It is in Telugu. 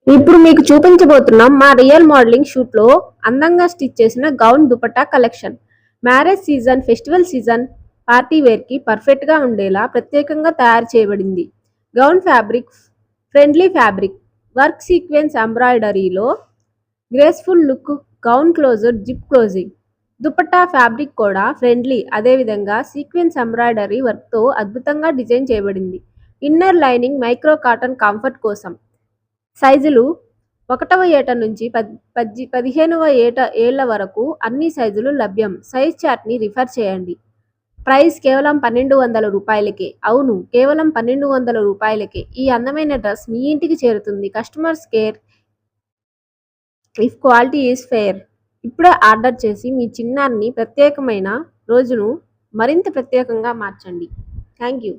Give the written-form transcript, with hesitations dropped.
ఇప్పుడు మీకు చూపించబోతున్నాం మా రియల్ మోడలింగ్ షూట్లో అందంగా స్టిచ్ చేసిన gown dupatta collection. Marriage season, festival season, party వేర్కి పర్ఫెక్ట్గా ఉండేలా ప్రత్యేకంగా తయారు చేయబడింది. Gown fabric friendly fabric, work sequence ఎంబ్రాయిడరీలో graceful look, gown closure zip closing. Dupatta fabric కూడా ఫ్రెండ్లీ, అదేవిధంగా సీక్వెన్స్ ఎంబ్రాయిడరీ వర్క్తో అద్భుతంగా డిజైన్ చేయబడింది. Inner lining micro cotton comfort కోసం. సైజులు 1వ ఏట నుంచి 15వ ఏళ్ల వరకు అన్ని సైజులు లభ్యం. సైజ్ చార్ట్ని రిఫర్ చేయండి. ప్రైస్ కేవలం 1200 రూపాయలకే. అవును, కేవలం 1200 రూపాయలకే ఈ అందమైన డ్రెస్ మీ ఇంటికి చేరుతుంది. Customers care if quality is fair. ఇప్పుడే ఆర్డర్ చేసి మీ చిన్నాన్ని ప్రత్యేకమైన రోజును మరింత ప్రత్యేకంగా మార్చండి. Thank you.